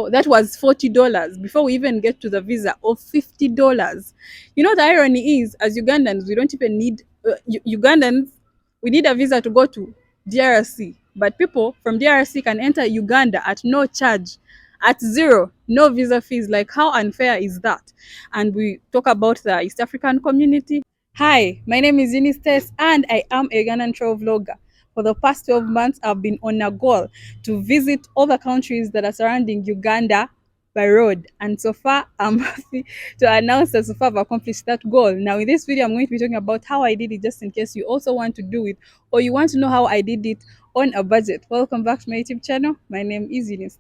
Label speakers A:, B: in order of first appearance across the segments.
A: That was $40 before we even get to the visa of $50. You know, the irony is, as Ugandans, we don't even need Ugandans. We need a visa to go to DRC, but people from DRC can enter Uganda at no charge, at zero, no visa fees. Like, how unfair is that? And we talk about the East African community. Hi, my name is Eunice and I am a Ugandan travel vlogger. For the past 12 months, I've been on a goal to visit all the countries that are surrounding Uganda by road. And so far, I'm happy to announce that so far I've accomplished that goal. Now, in this video, I'm going to be talking about how I did it, just in case you also want to do it or you want to know how I did it on a budget. Welcome back to my YouTube channel. My name is Eunice.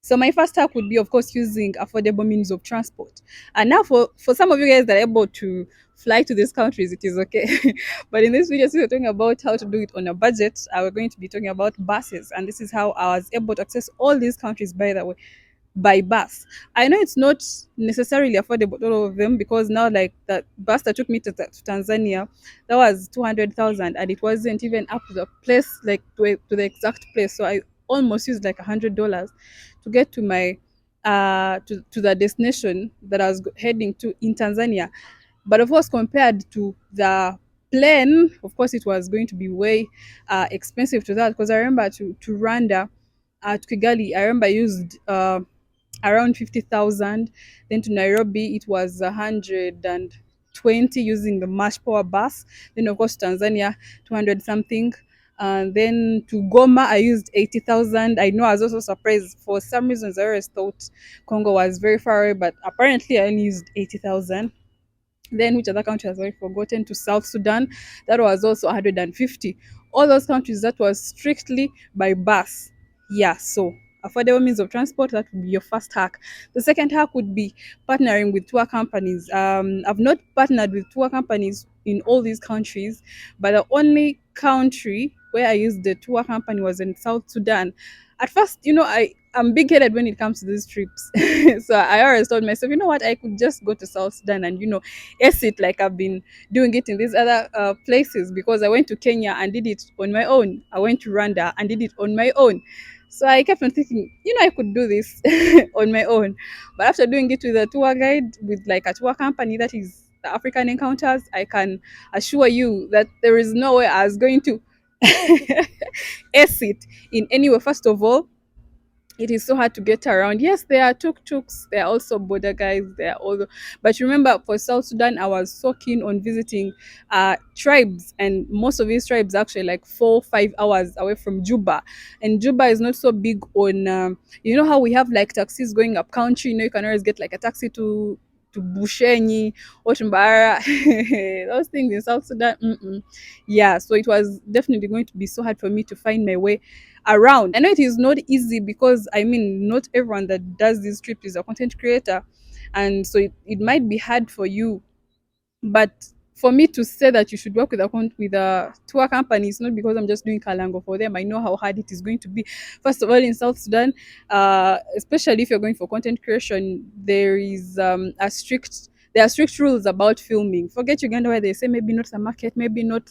A: So my first hack would be, of course, using affordable means of transport. And now for some of you guys that are able to fly to these countries, it is okay. But in this video, since we're talking about how to do it on a budget, we're going to be talking about buses. And this is how I was able to access all these countries, by the way, by bus. I know it's not necessarily affordable, all of them, because now, like, that bus that took me to Tanzania, that was 200,000, and it wasn't even up to the place, like to the exact place. So I almost used like $100 to get to my to the destination that I was heading to in Tanzania. But of course, compared to the plane, of course, it was going to be way expensive to that, because I remember to Rwanda, to Kigali, I remember I used around 50,000. Then to Nairobi, it was 120 using the Marsh Power bus. Then, of course, Tanzania, 200 something. And then to Goma, I used 80,000. I know I was also surprised. For some reasons, I always thought Congo was very far away, but apparently I only used 80,000. Then which other country has already forgotten? To South Sudan, that was also 150. All those countries, that was strictly by bus. Yeah, so affordable means of transport, that would be your first hack. The second hack would be partnering with tour companies. I've not partnered with tour companies in all these countries, but the only country where I used the tour company was in South Sudan. At first, I'm big headed when it comes to these trips. So I always told myself, you know what, I could just go to South Sudan and, ace it like I've been doing it in these other places, because I went to Kenya and did it on my own. I went to Rwanda and did it on my own. So I kept on thinking, I could do this on my own. But after doing it with a tour guide, with like a tour company that is the African Encounters, I can assure you that there is no way I was going to ace it in any way. First of all, it is so hard to get around. Yes, there are tuk-tuks, there are also border guys, there are all but remember, for South Sudan, I was so keen on visiting tribes, and most of these tribes are actually like 4 5 hours away from Juba. And Juba is not so big on how we have like taxis going up country. You can always get like a taxi to Bushenyi or Tumbara. Those things in South Sudan. Yeah, so it was definitely going to be so hard for me to find my way around. I know it is not easy, because I mean, not everyone that does this trip is a content creator, and so it might be hard for you. But for me to say that you should work with a tour company, it's not because I'm just doing Kalango for them. I know how hard it is going to be. First of all, in South Sudan, especially if you're going for content creation, there are strict rules about filming. Forget Uganda, where they say maybe not the market, maybe not,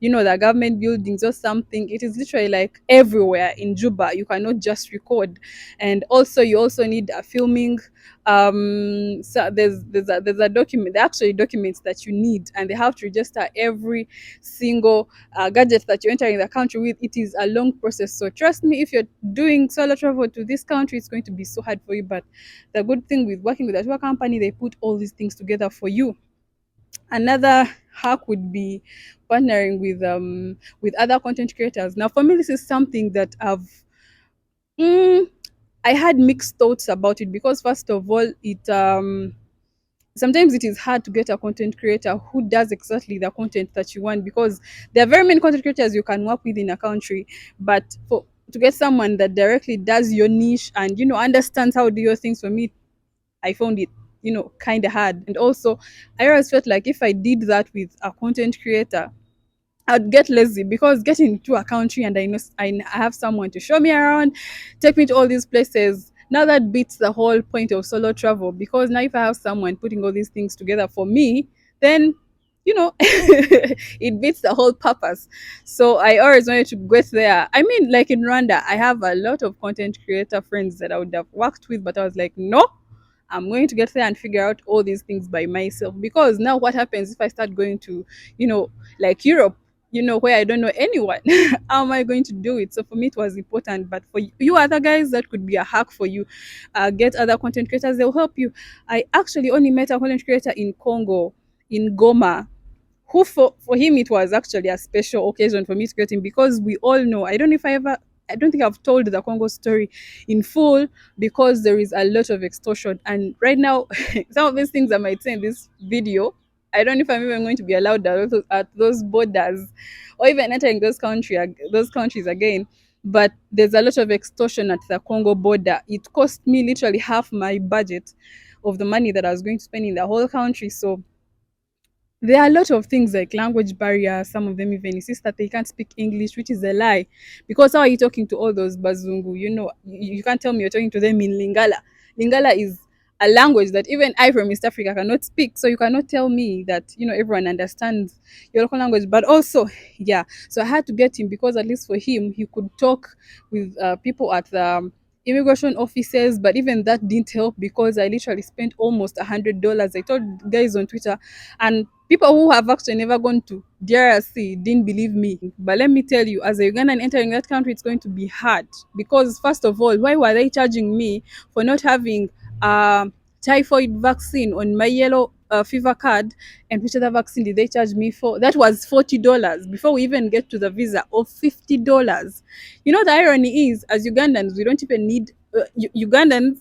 A: the government buildings or something. It is literally like everywhere in Juba. You cannot just record. And also, you also need a filming. So there's a document. There are actually documents that you need, and they have to register every single gadget that you're entering the country with. It is a long process. So trust me, if you're doing solo travel to this country, it's going to be so hard for you. But the good thing with working with a tour company, they put all these things together for you. Another hack would be partnering with other content creators. Now, for me, this is something that mm, I had mixed thoughts about it, because first of all, it sometimes it is hard to get a content creator who does exactly the content that you want, because there are very many content creators you can work with in a country, but to get someone that directly does your niche and understands how to do your things, for me, I found it kind of hard. And also, I always felt like if I did that with a content creator, I'd get lazy, because getting to a country and I know I have someone to show me around, take me to all these places. Now that beats the whole point of solo travel, because now if I have someone putting all these things together for me, then it beats the whole purpose. So I always wanted to get there. I mean, like in Rwanda, I have a lot of content creator friends that I would have worked with, but I was like, no, I'm going to get there and figure out all these things by myself. Because now, what happens if I start going to, like Europe, where I don't know anyone? How am I going to do it? So for me, it was important. But for you other guys, that could be a hack for you. Get other content creators, they'll help you. I actually only met a content creator in Congo, in Goma, who for him it was actually a special occasion for me to get him, because we all know, I don't think I've told the Congo story in full, because there is a lot of extortion. And right now, some of these things I might say in this video, I don't know if I'm even going to be allowed at those borders, or even entering those countries again. But there's a lot of extortion at the Congo border. It cost me literally half my budget of the money that I was going to spend in the whole country. So there are a lot of things like language barriers. Some of them even insist that they can't speak English, which is a lie. Because how are you talking to all those Bazungu? You can't tell me you're talking to them in Lingala. Lingala is a language that even I from East Africa cannot speak. So you cannot tell me that, everyone understands your local language. But also, yeah, so I had to get him, because at least for him, he could talk with people at the immigration offices. But even that didn't help, because I literally spent almost $100. I told guys on Twitter, and people who have actually never gone to DRC didn't believe me. But let me tell you, as a Ugandan entering that country, it's going to be hard. Because first of all, why were they charging me for not having a typhoid vaccine on my yellow fever card? And which other vaccine did they charge me for? That was $40 before we even get to the visa of $50. The irony is, as Ugandans, we don't even need Ugandans.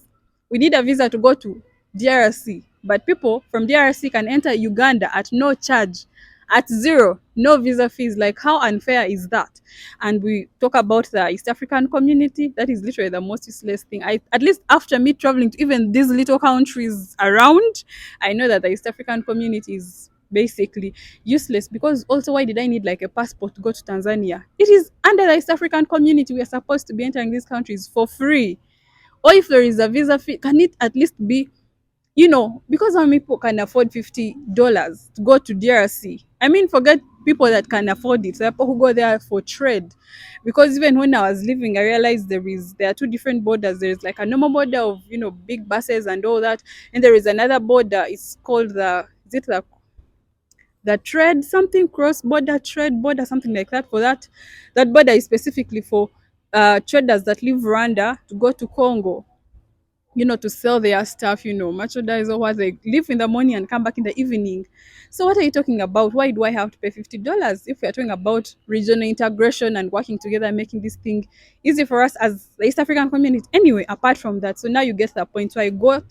A: We need a visa to go to DRC, but people from DRC can enter Uganda at no charge, at zero, no visa fees. Like, how unfair is that? And we talk about the East African community. That is literally the most useless thing. At least after me traveling to even these little countries around, I know that the East African community is basically useless. Because also, why did I need like a passport to go to Tanzania? It is under the East African community. We are supposed to be entering these countries for free. Or if there is a visa fee, can it at least be, because how many people can afford $50 to go to DRC? I mean, forget people that can afford it. There are people who go there for trade. Because even when I was living, I realized there are two different borders. There's like a normal border of, big buses and all that, and there is another border. It's called the trade something, cross border trade border, something like that. For that border is specifically for traders that leave Rwanda to go to Congo, to sell their stuff, merchandise or what. They leave in the morning and come back in the evening. So what are you talking about? Why do I have to pay $50 if we're talking about regional integration and working together and making this thing easy for us as the East African community? Anyway, apart from that, so now you get the point. So I got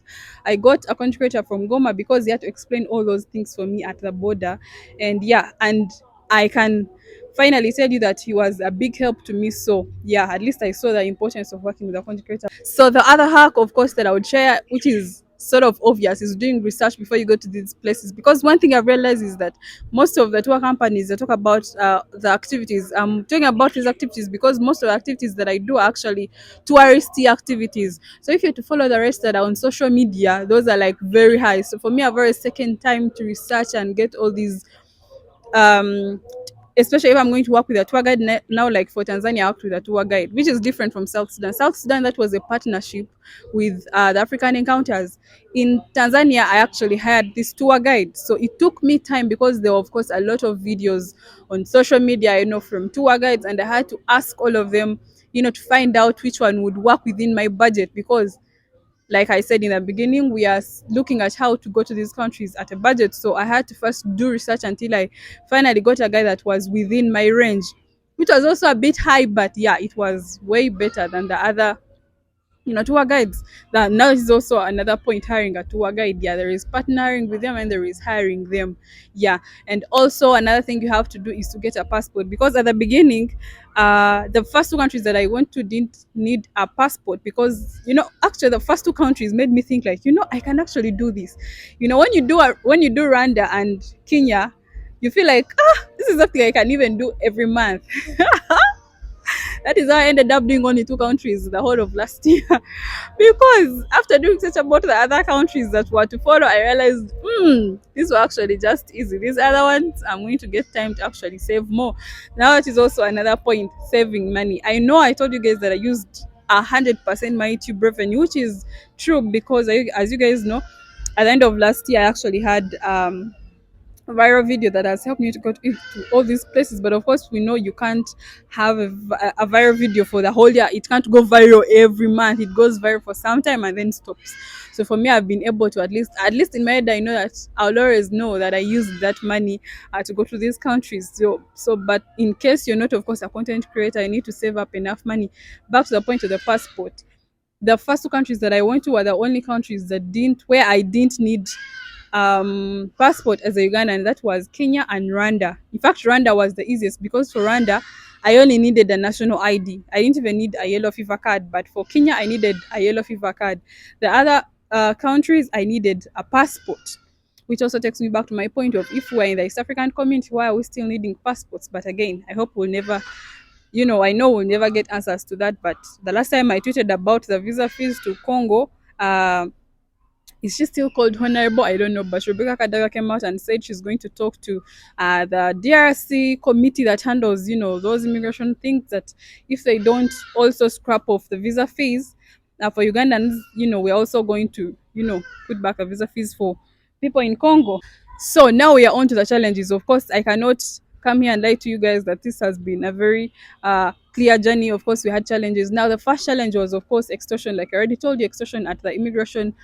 A: a content creator from Goma, because he had to explain all those things for me at the border. And yeah, and I can finally tell you that he was a big help to me. So yeah, at least I saw the importance of working with a content creator. So the other hack, of course, that I would share, which is sort of obvious, is doing research before you go to these places. Because one thing I've realized is that most of the tour companies, they talk about the activities. I'm talking about these activities because most of the activities that I do are actually touristy activities. So if you're to follow the rest that are on social media, those are like very high. So for me, I've always taken time to research and get all these um especially if I'm going to work with a tour guide. Now, like for Tanzania, I worked with a tour guide, which is different from South Sudan. South Sudan, that was a partnership with the African Encounters. In Tanzania, I actually hired this tour guide. So it took me time, because there were, of course, a lot of videos on social media, from tour guides, and I had to ask all of them, to find out which one would work within my budget. Because like I said in the beginning, we are looking at how to go to these countries at a budget. So I had to first do research until I finally got a guy that was within my range, which was also a bit high, but yeah, it was way better than the other tour guides. That now is also another point, hiring a tour guide. Yeah, there is partnering with them and there is hiring them. Yeah, and also another thing you have to do is to get a passport, because at the beginning, the first two countries that I went to didn't need a passport, because actually the first two countries made me think like, I can actually do this. When you do Rwanda and Kenya, you feel like, this is something I can even do every month. That is how I ended up doing only two countries the whole of last year. Because after doing such about the other countries that were to follow, I realized, these were actually just easy. These other ones, I'm going to get time to actually save more. Now that is also another point, saving money. I know I told you guys that I used 100% my YouTube revenue, which is true because as you guys know, at the end of last year, I actually had viral video that has helped me to go to all these places. But of course, we know you can't have a viral video for the whole year. It can't go viral every month. It goes viral for some time and then stops. So for me, I've been able to at least in my head, I know that I'll always know that I used that money to go to these countries. But in case you're not, of course, a content creator, I need to save up enough money. Back to the point of the passport, the first two countries that I went to were the only countries that didn't where I didn't need passport as a Ugandan, and that was Kenya and Rwanda. In fact, Rwanda was the easiest because for Rwanda, I only needed a national ID. I didn't even need a yellow fever card, but for Kenya, I needed a yellow fever card. The other countries, I needed a passport, which also takes me back to my point of if we're in the East African community, why are we still needing passports? But again, I hope we'll never, I know we'll never get answers to that. But the last time I tweeted about the visa fees to Congo, is she still called honorable? I don't know. But Rebecca Kadaga came out and said she's going to talk to the DRC committee that handles, those immigration things, that if they don't also scrap off the visa fees for Ugandans, we're also going to, put back a visa fees for people in Congo. So now we are on to the challenges. Of course, I cannot come here and lie to you guys that this has been a very clear journey. Of course, we had challenges. Now, the first challenge was, of course, extortion. Like I already told you, extortion at the immigration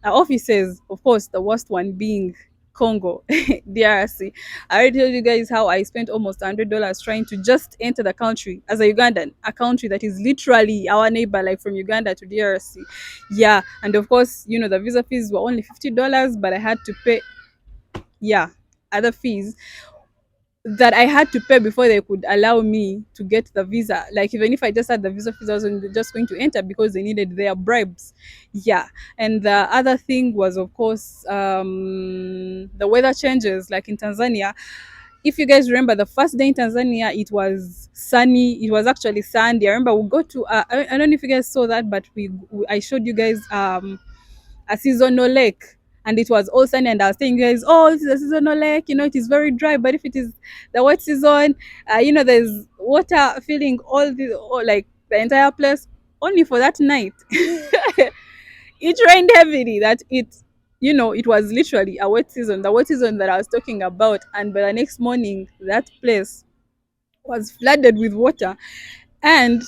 A: offices, of course, the worst one being Congo, DRC. I already told you guys how I spent almost $100 trying to just enter the country as a Ugandan, a country that is literally our neighbor, like from Uganda to DRC. Yeah, and of course, the visa fees were only $50, but I had to pay, yeah, other fees that I had to pay before they could allow me to get the visa. Like even if I just had the visa fees, I wasn't just going to enter because they needed their bribes. Yeah. And the other thing was, of course, the weather changes. Like in Tanzania, if you guys remember, the first day in Tanzania, it was sunny. It was actually sandy. I remember we go to. I don't know if you guys saw that, but I showed you guys a seasonal lake, and it was all sunny, and I was telling you guys, oh, this is a seasonal lake, it is very dry, but if it is the wet season, there's water filling like the entire place. Only for that night it rained heavily, that it was literally a wet season, the wet season that I was talking about, and by the next morning that place was flooded with water. And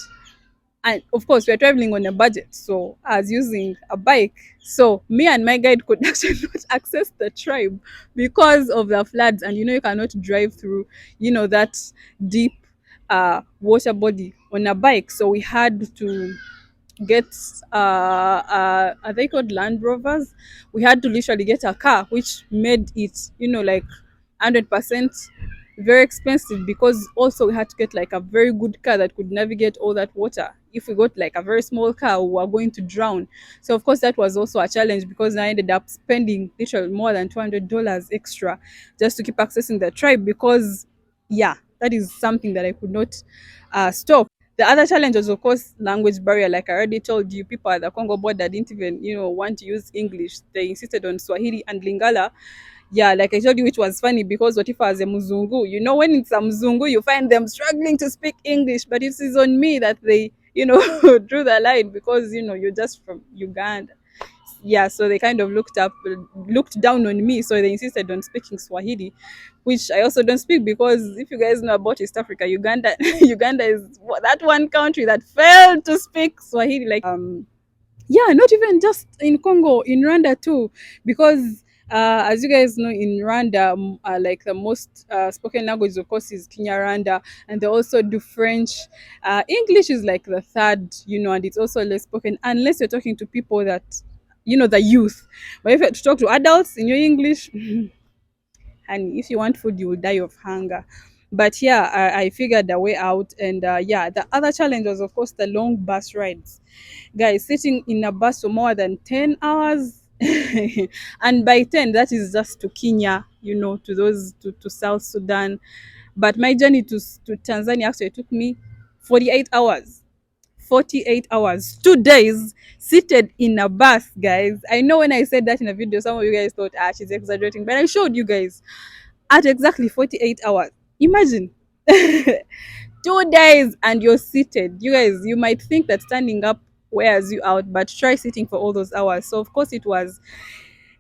A: of course we're traveling on a budget, so I was using a bike, so me and my guide could actually not access the tribe because of the floods. And you cannot drive through that deep water body on a bike, so we had to get are they called Land Rovers? We had to literally get a car, which made it like 100% very expensive, because also we had to get like a very good car that could navigate all that water. If we got like a very small car, we were going to drown. So of course that was also a challenge, because I ended up spending literally more than $200 extra just to keep accessing the tribe, because yeah, that is something that I could not stop. The other challenge was, of course, language barrier. Like I already told you, people at the Congo border didn't even, want to use English. They insisted on Swahili and Lingala. Yeah, like I told you, which was funny, because what if I was a Muzungu? When it's a Muzungu, you find them struggling to speak English, but it is on me that they, drew the line, because, you're just from Uganda. Yeah, so they kind of looked down on me, so they insisted on speaking Swahili, which I also don't speak, because if you guys know about East Africa, Uganda Uganda is that one country that failed to speak Swahili. Like yeah, not even just in Congo, in Rwanda too, because as you guys know, in Rwanda, like the most spoken language, of course, is Kinyarwanda, and they also do French. English is like the third, and it's also less spoken, unless you're talking to people that, the youth. But if you have to talk to adults in your English, and if you want food, you will die of hunger. But yeah, I figured a way out. And yeah, the other challenge was, of course, the long bus rides. Guys, sitting in a bus for more than 10 hours. And by 10, that is just to Kenya, to South Sudan. But my journey to Tanzania actually took me 48 hours. 48 hours, 2 days seated in a bus, guys. I know when I said that in a video, some of you guys thought, ah, she's exaggerating, but I showed you guys at exactly 48 hours. Imagine 2 days and you're seated. You guys, you might think that standing up wears you out, but try sitting for all those hours. So, of course, it was,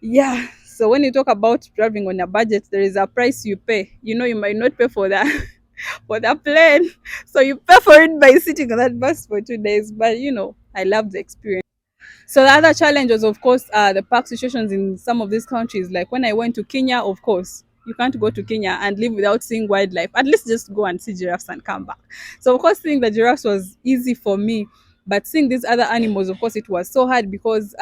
A: yeah. So, when you talk about traveling on a budget, there is a price you pay. You know, you might not pay for that. For the plane. So you pay for it by sitting on that bus for 2 days. But you know, I love the experience. So the other challenges, of course, are the park situations in some of these countries. Like when I went to Kenya, of course, you can't go to Kenya and live without seeing wildlife. At least just go and see giraffes and come back. So of course, seeing the giraffes was easy for me, but seeing these other animals, of course, it was so hard because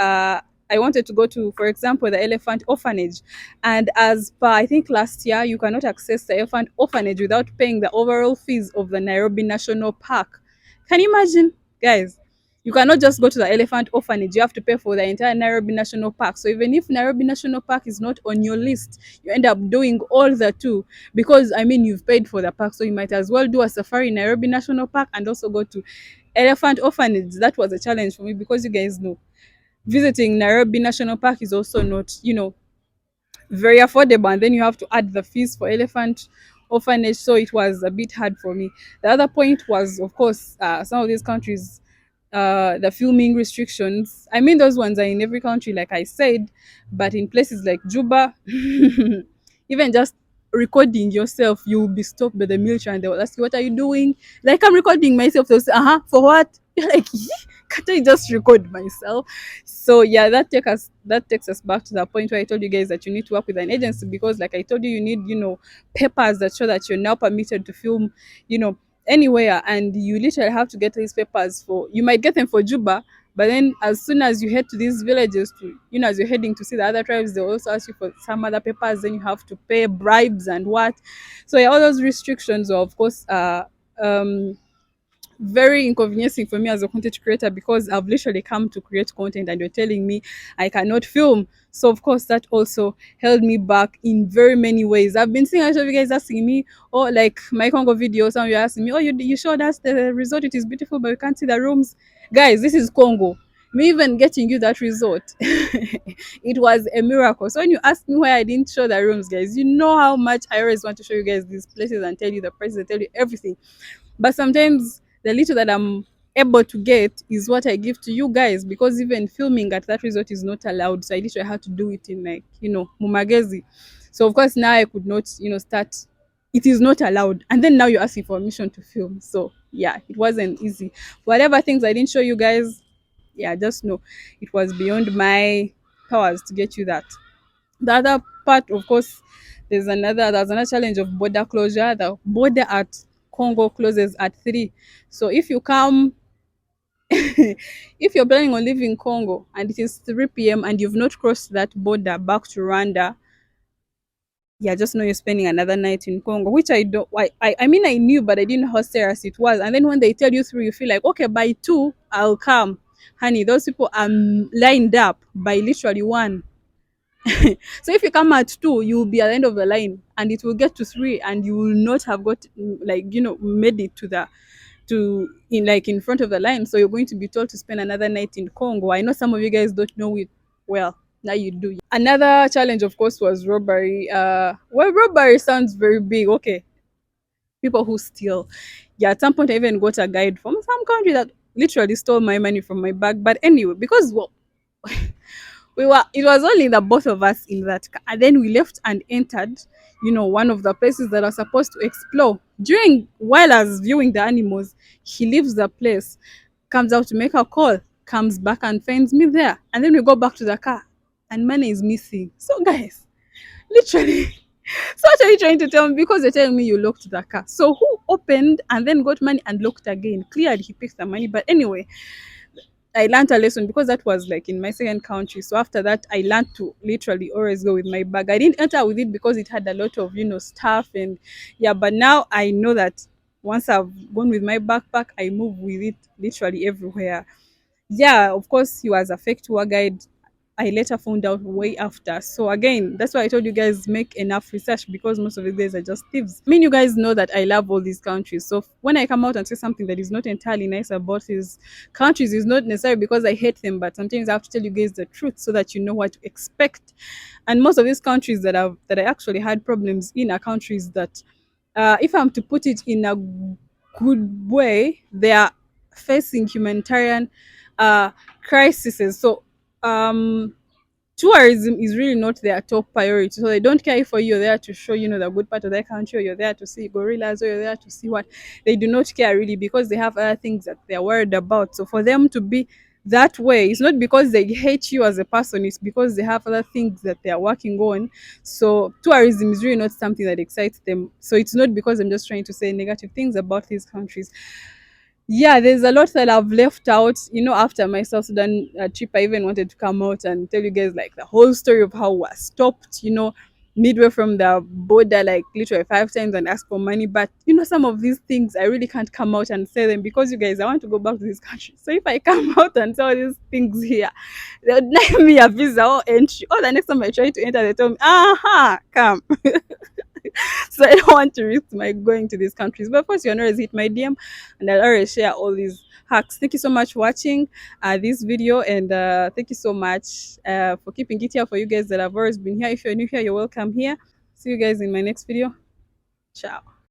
A: I wanted to go to, for example, the elephant orphanage, and as per I think last year, you cannot access the elephant orphanage without paying the overall fees of the Nairobi National Park. Can you imagine, guys? You cannot just go to the elephant orphanage. You have to pay for the entire Nairobi National Park. So even if Nairobi National Park is not on your list, you end up doing all the two because I mean you've paid for the park. So you might as well do a safari in Nairobi National Park and also go to elephant orphanage. That was a challenge for me because you guys know visiting Nairobi National Park is also not, very affordable, and then you have to add the fees for elephant orphanage, so it was a bit hard for me. The other point was, of course, some of these countries, the filming restrictions. I mean, those ones are in every country, like I said, but in places like Juba, even just recording yourself, you will be stopped by the military and they will ask you, what are you doing? Like, I'm recording myself. They'll say, uh-huh, for what? You're like, can't I just record myself? So yeah, that takes us back to the point where I told you guys that you need to work with an agency because, like I told you, you need papers that show that you're now permitted to film, you know, anywhere, and you literally have to get these papers for. You might get them for Juba, but then as soon as you head to these villages, to as you're heading to see the other tribes, they also ask you for some other papers. Then you have to pay bribes and what. So yeah, all those restrictions are of course um very inconveniencing for me as a content creator because I've literally come to create content and you're telling me I cannot film. So of course that also held me back in very many ways. I've been seeing a lot of you guys asking me, oh, like my Congo video, some of you are asking me, oh, you showed us the resort, it is beautiful, but we can't see the rooms. Guys, this is Congo. Me even getting you that resort, it was a miracle. So when you ask me why I didn't show the rooms, guys, you know how much I always want to show you guys these places and tell you the prices and tell you everything. But sometimes the little that I'm able to get is what I give to you guys because even filming at that resort is not allowed. So I literally had to do it in like, Mumagezi. So of course now I could not, start. It is not allowed. And then now you're asking for permission to film. So yeah, it wasn't easy. Whatever things I didn't show you guys, yeah, just know it was beyond my powers to get you that. The other part, of course, there's another challenge of border closure. The border at Congo closes at 3. So if you come, if you're planning on leaving Congo and it is 3 p.m. and you've not crossed that border back to Rwanda, yeah, just know you're spending another night in Congo, which I don't. I mean, I knew, but I didn't know how serious it was. And then when they tell you 3, you feel like, okay, by 2, I'll come. Honey, those people are lined up by literally 1. So if you come at 2, you will be at the end of the line and it will get to 3 and you will not have got made it to in front of the line. So you're going to be told to spend another night in Congo. I know some of you guys don't know it well. Now you do. Another challenge, of course, was robbery. Well, robbery sounds very big. Okay, people who steal. Yeah, at some point I even got a guide from some country that literally stole my money from my bag. But anyway, because it was only the both of us in that car, and then we left and entered one of the places that are supposed to explore. During while I was viewing the animals, he leaves the place, comes out to make a call, comes back and finds me there, and then we go back to the car and money is missing. So guys, literally, so what are you trying to tell me? Because you're telling me you locked the car, so who opened and then got money and locked again? Clearly he picked the money. But anyway, I learned a lesson because that was like in my second country. So after that, I learned to literally always go with my bag. I didn't enter with it because it had a lot of, stuff and yeah. But now I know that once I've gone with my backpack, I move with it literally everywhere. Yeah, of course, he was a fake tour guide. I later found out way after. So again, that's why I told you guys make enough research, because most of you guys are just thieves. I mean, you guys know that I love all these countries. So when I come out and say something that is not entirely nice about these countries, is not necessarily because I hate them, but sometimes I have to tell you guys the truth so that you know what to expect. And most of these countries that I actually had problems in are countries that, if I'm to put it in a good way, they are facing humanitarian uh, crises. So um tourism is really not their top priority. So they don't care if you're there to show, the good part of their country, or you're there to see gorillas, or you're there to see what. They do not care really, because they have other things that they're worried about. So for them to be that way, it's not because they hate you as a person, it's because they have other things that they are working on. So tourism is really not something that excites them. So it's not because I'm just trying to say negative things about these countries. Yeah, there's a lot that I've left out. After my South Sudan trip, I even wanted to come out and tell you guys like the whole story of how we're stopped, midway from the border, like literally 5 times, and ask for money. But some of these things I really can't come out and say them, because you guys, I want to go back to this country. So if I come out and tell these things here, they'll deny me a visa or entry. Or the next time I try to enter, they tell me, aha, come. So I don't want to risk my going to these countries. But of course, you can always hit my DM, and I'll always share all these hacks. Thank you so much for watching this video, and thank you so much for keeping it here. For you guys that have always been here, if you're new here, you're welcome here. See you guys in my next video. Ciao.